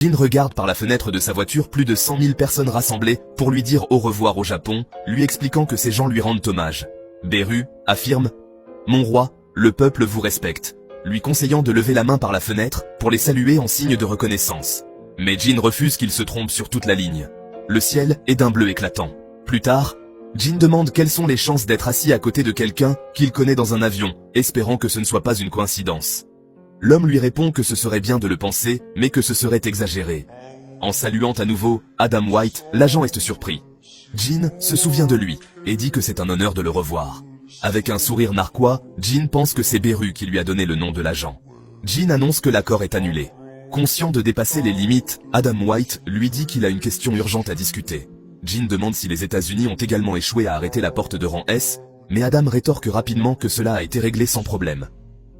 Jin regarde par la fenêtre de sa voiture plus de 100 000 personnes rassemblées pour lui dire au revoir au Japon, lui expliquant que ces gens lui rendent hommage. Beru affirme « Mon roi, le peuple vous respecte », lui conseillant de lever la main par la fenêtre pour les saluer en signe de reconnaissance. Mais Jin refuse qu'il se trompe sur toute la ligne. Le ciel est d'un bleu éclatant. Plus tard, Jin demande quelles sont les chances d'être assis à côté de quelqu'un qu'il connaît dans un avion, espérant que ce ne soit pas une coïncidence. L'homme lui répond que ce serait bien de le penser, mais que ce serait exagéré. En saluant à nouveau Adam White, l'agent est surpris. Jin se souvient de lui, et dit que c'est un honneur de le revoir. Avec un sourire narquois, Jin pense que c'est Beru qui lui a donné le nom de l'agent. Jin annonce que l'accord est annulé. Conscient de dépasser les limites, Adam White lui dit qu'il a une question urgente à discuter. Jin demande si les États-Unis ont également échoué à arrêter la porte de rang S, mais Adam rétorque rapidement que cela a été réglé sans problème.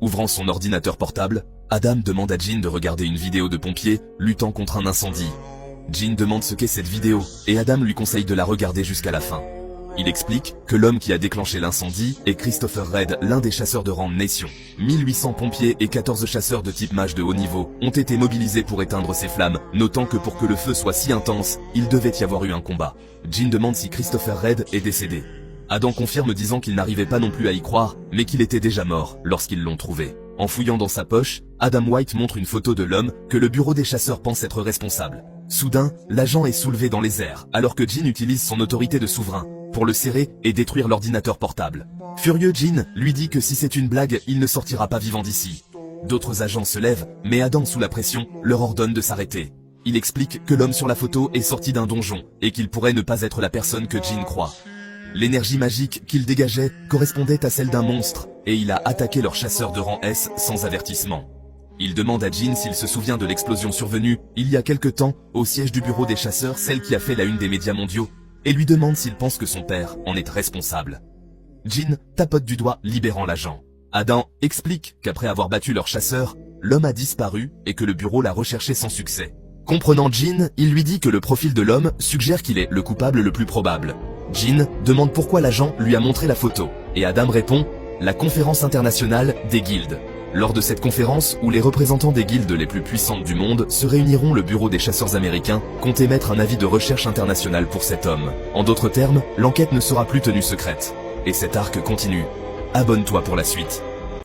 Ouvrant son ordinateur portable, Adam demande à Jin de regarder une vidéo de pompiers luttant contre un incendie. Jin demande ce qu'est cette vidéo, et Adam lui conseille de la regarder jusqu'à la fin. Il explique que l'homme qui a déclenché l'incendie est Christopher Reid, l'un des chasseurs de rang Nation. 1800 pompiers et 14 chasseurs de type mage de haut niveau ont été mobilisés pour éteindre ces flammes, notant que pour que le feu soit si intense, il devait y avoir eu un combat. Jin demande si Christopher Reid est décédé. Adam confirme disant qu'il n'arrivait pas non plus à y croire, mais qu'il était déjà mort lorsqu'ils l'ont trouvé. En fouillant dans sa poche, Adam White montre une photo de l'homme que le bureau des chasseurs pense être responsable. Soudain, l'agent est soulevé dans les airs, alors que Jin utilise son autorité de souverain pour le serrer et détruire l'ordinateur portable. Furieux, Jin lui dit que si c'est une blague, il ne sortira pas vivant d'ici. D'autres agents se lèvent, mais Adam, sous la pression, leur ordonne de s'arrêter. Il explique que l'homme sur la photo est sorti d'un donjon, et qu'il pourrait ne pas être la personne que Jin croit. L'énergie magique qu'il dégageait correspondait à celle d'un monstre, et il a attaqué leur chasseur de rang S sans avertissement. Il demande à Jin s'il se souvient de l'explosion survenue, il y a quelque temps, au siège du bureau des chasseurs, celle qui a fait la une des médias mondiaux, et lui demande s'il pense que son père en est responsable. Jin tapote du doigt, libérant l'agent. Adam explique qu'après avoir battu leur chasseur, l'homme a disparu et que le bureau l'a recherché sans succès. Comprenant Jin, il lui dit que le profil de l'homme suggère qu'il est le coupable le plus probable. Jin demande pourquoi l'agent lui a montré la photo, et Adam répond « La conférence internationale des guildes ». Lors de cette conférence, où les représentants des guildes les plus puissantes du monde se réuniront, le bureau des chasseurs américains compte émettre un avis de recherche internationale pour cet homme. En d'autres termes, l'enquête ne sera plus tenue secrète. Et cet arc continue. Abonne-toi pour la suite.